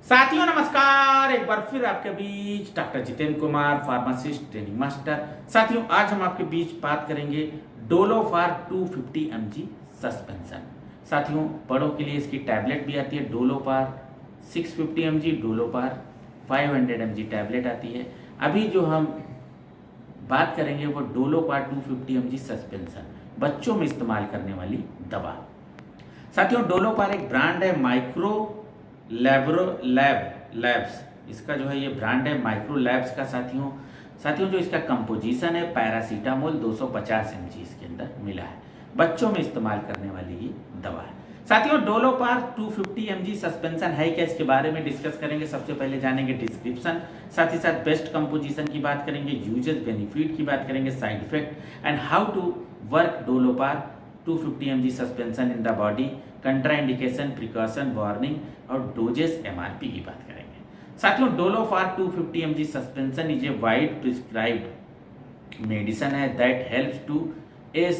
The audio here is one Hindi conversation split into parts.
साथियों नमस्कार, एक बार फिर आपके बीच doctor Jitendra Kumar, pharmacist training master. साथियों आज हम आपके बीच बात करेंगे डोलोफार 250 mg सस्पेंशन। साथियों बड़ों के लिए इसकी टैबलेट भी आती है, डोलोफार 650 mg, डोलोफार 500 mg टैबलेट आती है। अभी जो हम बात करेंगे वो डोलोफार 250 mg सस्पेंशन, बच्चों में इस्तेमाल करने वाली दवा। साथियों डोलोफार एक ब्रांड है, माइक्रो लैब्स इसका जो है ये ब्रांड है, माइक्रो लैब्स का। साथियों जो इसका कंपोजिशन है, पैरासीटामोल 250 mg इसके अंदर मिला है, बच्चों में इस्तेमाल करने वाली ये दवा है। साथियों डोलोफार 250 mg सस्पेंशन है क्या, इसके बारे में डिस्कस करेंगे। सबसे पहले जानेंगे डिस्क्रिप्शन, साथ ही साथ बेस्ट कंपोजिशन की बात करेंगे, यूजेस बेनिफिट की बात करेंगे, side effect and how to work Dolofar 250 mg suspension in the body, contraindication, precaution, warning और डोजेस एमआरपी की बात करेंगे। साथियों Dolofar 250 mg suspension is a wide prescribed medicine है that helps to ease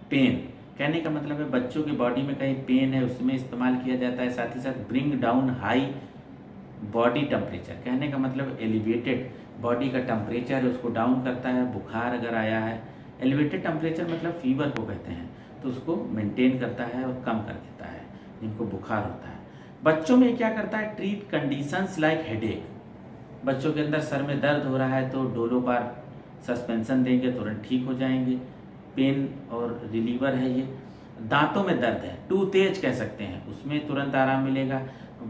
pain. कहने का मतलब है बच्चों की बॉडी में कहीं पेन है उसमें इस्तेमाल किया जाता है। साथ ही साथ bring down high body temperature, कहने का मतलब एलिवेटेड बॉडी का टेम्परेचर है उसको डाउन करता है। बुखार अगर आया है, एलिवेटेड टेम्परेचर मतलब फीवर को कहते हैं, तो उसको मेंटेन करता है और कम कर देता है जिनको बुखार होता है। बच्चों में क्या करता है, ट्रीट कंडीशंस लाइक हेडेक, बच्चों के अंदर सर में दर्द हो रहा है तो डोलोफार सस्पेंशन देंगे तुरंत ठीक हो जाएंगे। पेन और रिलीवर है ये। दांतों में दर्द है, टूथ एज कह सकते हैं, उसमें तुरंत आराम मिलेगा।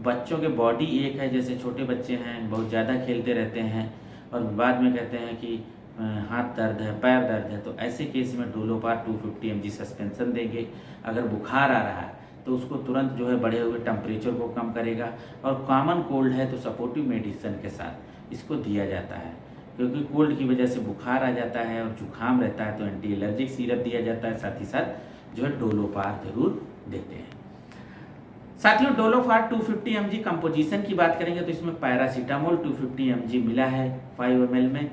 बच्चों के बॉडी एक है, जैसे छोटे बच्चे हैं बहुत ज़्यादा खेलते रहते हैं और बाद में कहते हैं कि हाथ दर्द है, पैर दर्द है, तो ऐसे केस में डोलोफार 250 mg सस्पेंशन देंगे। अगर बुखार आ रहा है तो उसको तुरंत जो है बढ़े हुए टेम्परेचर को कम करेगा। और कॉमन कोल्ड है तो सपोर्टिव मेडिसिन के साथ इसको दिया जाता है, क्योंकि कोल्ड की वजह से बुखार आ जाता है और जुकाम रहता है तो एंटी एलर्जिक सिरप दिया जाता है। साथ ही साथ जो है डोलोफार जरूर देते हैं। साथियों डोलोफार 250 mg कंपोजिशन की बात करेंगे तो इसमें पैरासीटामोल 250 mg मिला है 5 ml में।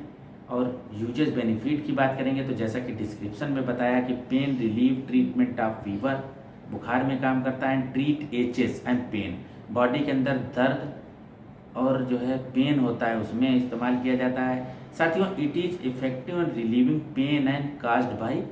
और यूजेस बेनिफिट की बात करेंगे तो जैसा कि डिस्क्रिप्शन में बताया कि pain relieve, treatment of fever, बुखार में काम करता है, treat aches and pain, body के अंदर दर्द और जो है पेन होता है उसमें इस्तेमाल किया जाता है। साथियों it is effective in relieving pain and caused by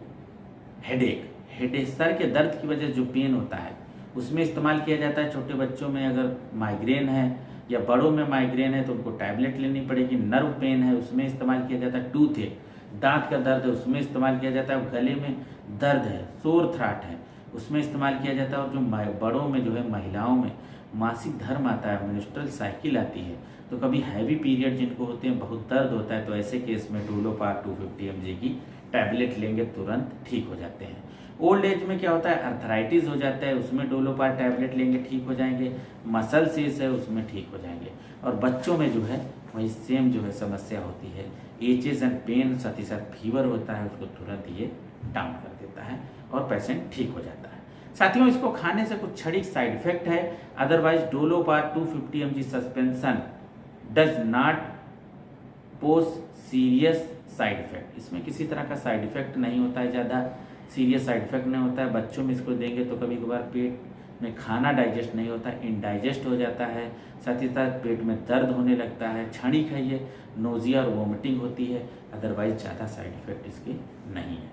headache, सर के दर्द की वजह से जो पेन होता है उसमें इस्तेमाल किया जाता है। छोटे बच्चों में अगर माइग्रेन है या बड़ों में माइग्रेन है तो उनको टैबलेट लेनी पड़ेगी। नर्व पेन है उसमें इस्तेमाल किया जाता है। टूथ है, दांत का दर्द है उसमें इस्तेमाल किया जाता है। गले में दर्द है, सोर थ्राट है, उसमें इस्तेमाल किया जाता है। और जो बड़ों में जो है महिलाओं में मासिक धर्म आता है, मेंस्ट्रुअल साइकिल आती है, तो कभी हैवी पीरियड जिनको होते हैं, बहुत दर्द होता है, तो ऐसे केस में डोलोफार 250 mg की टैबलेट लेंगे तुरंत ठीक हो जाते हैं। ओल्ड एज में क्या होता है, अर्थराइटिस हो जाता है, उसमें डोलोफार टैबलेट लेंगे ठीक हो जाएंगे। मसल सीज है उसमें ठीक हो जाएंगे। और बच्चों में जो है वही सेम जो है समस्या होती है, एचेस एंड पेन, साथ ही साथ फीवर होता है, उसको तुरंत ये डाउन कर देता है और पेशेंट ठीक हो जाता है। साथियों इसको खाने से कुछ क्षणिक साइड इफेक्ट है, otherwise Dolofar 250 mg suspension does not pose serious side effect, इसमें किसी तरह का साइड इफेक्ट नहीं होता है, ज़्यादा सीरियस साइड इफेक्ट नहीं होता है। बच्चों में इसको देंगे तो कभी कभार पेट में खाना डाइजेस्ट नहीं होता है, इनडाइजेस्ट हो जाता है। साथ ही साथ पेट में दर्द होने लगता है, क्षणिक है ये, नोजिया और वोमिटिंग होती है, अदरवाइज ज़्यादा साइड इफेक्ट इसके नहीं है।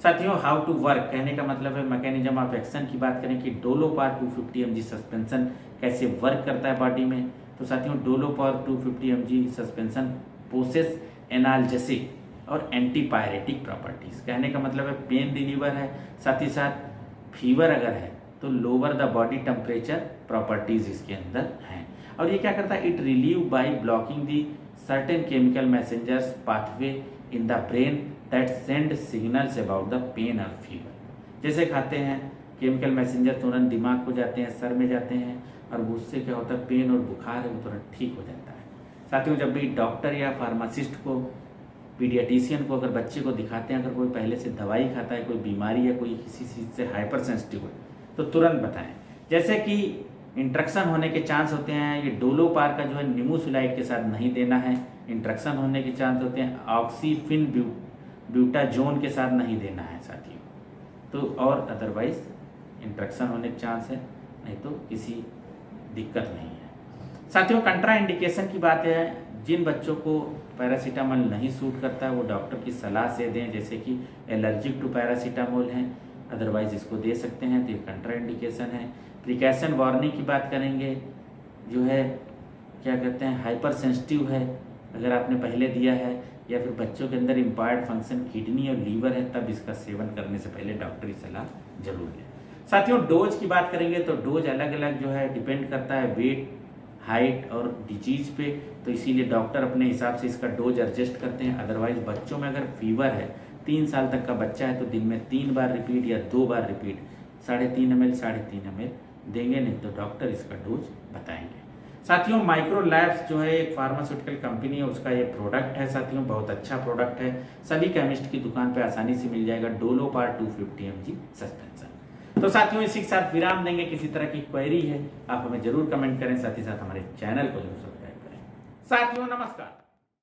साथियों हाउ टू वर्क, कहने का मतलब है मैकेनिज्म ऑफ एक्शन की बात करें कि डोलोफार 250 mg सस्पेंशन कैसे वर्क करता है बॉडी में। तो साथियों Dolofar 250 mg suspension possess analgesic और एंटीपायरेटिक प्रॉपर्टीज, कहने का मतलब है पेन रिलीवर है, साथ ही साथ फीवर अगर है तो lower the body temperature properties इसके अंदर हैं। और ये क्या करता है, it relieve by blocking the certain chemical messengers pathway in the brain that send signals about the pain और फीवर। जैसे खाते हैं केमिकल मैसेंजर तुरंत दिमाग को जाते हैं, सर में जाते हैं, और उससे क्या होता है पेन और बुखार है वो तुरंत ठीक हो जाता है। साथियों जब भी डॉक्टर या फार्मासिस्ट को, पीडियाटिशियन को अगर बच्चे को दिखाते हैं, अगर कोई पहले से दवाई खाता है, कोई बीमारी या कोई किसी चीज़ से हाइपर सेंसिटिव है तो तुरंत बताएं। जैसे कि इंट्रक्शन होने के चांस होते हैं, ये डोलोफार का जो है निमोसुलाइड के साथ नहीं देना है, इंट्रक्शन होने के चांस होते हैं, ऑक्सीफिन ब्यूटाजोन के साथ नहीं देना है साथियों, तो और अदरवाइज इंट्रक्शन होने के चांस है, नहीं तो किसी दिक्कत नहीं है। साथियों कंट्रा इंडिकेशन की बात है, जिन बच्चों को पैरासीटामोल नहीं सूट करता है वो डॉक्टर की सलाह से दें, जैसे कि एलर्जिक टू पैरासीटामोल हैं, अदरवाइज इसको दे सकते हैं, तो ये कंट्रा इंडिकेशन है। प्रिकॉशन वार्निंग की बात करेंगे, जो है क्या कहते हैं हाइपर सेंसिटिव है, अगर आपने पहले दिया है या फिर बच्चों के अंदर इम्पायर्ड फंक्शन किडनी और लीवर है, तब इसका सेवन करने से पहले डॉक्टरी सलाह जरूर लें। साथियों डोज की बात करेंगे तो डोज अलग अलग जो है डिपेंड करता है वेट, हाइट और डिजीज पे, तो इसीलिए डॉक्टर अपने हिसाब से इसका डोज एडजस्ट करते हैं। अदरवाइज बच्चों में अगर फीवर है, 3 साल तक का बच्चा है, तो दिन में 3 बार रिपीट या 2 बार रिपीट 3.5 ml 3.5 ml देंगे, नहीं तो डॉक्टर इसका डोज बताएंगे। साथियों माइक्रो लैब्स जो है एक फार्मास्यूटिकल कंपनी है, उसका ये प्रोडक्ट है साथियों, बहुत अच्छा प्रोडक्ट है, सभी केमिस्ट की दुकान पे आसानी से मिल जाएगा, डोलोपार 250 mg सस्पेंशन। तो साथियों इसी के साथ विराम देंगे, किसी तरह की क्वेरी है आप हमें जरूर कमेंट करें, साथ ही साथ हमारे चैनल को जरूर सब्सक्राइब करें। साथियों नमस्कार।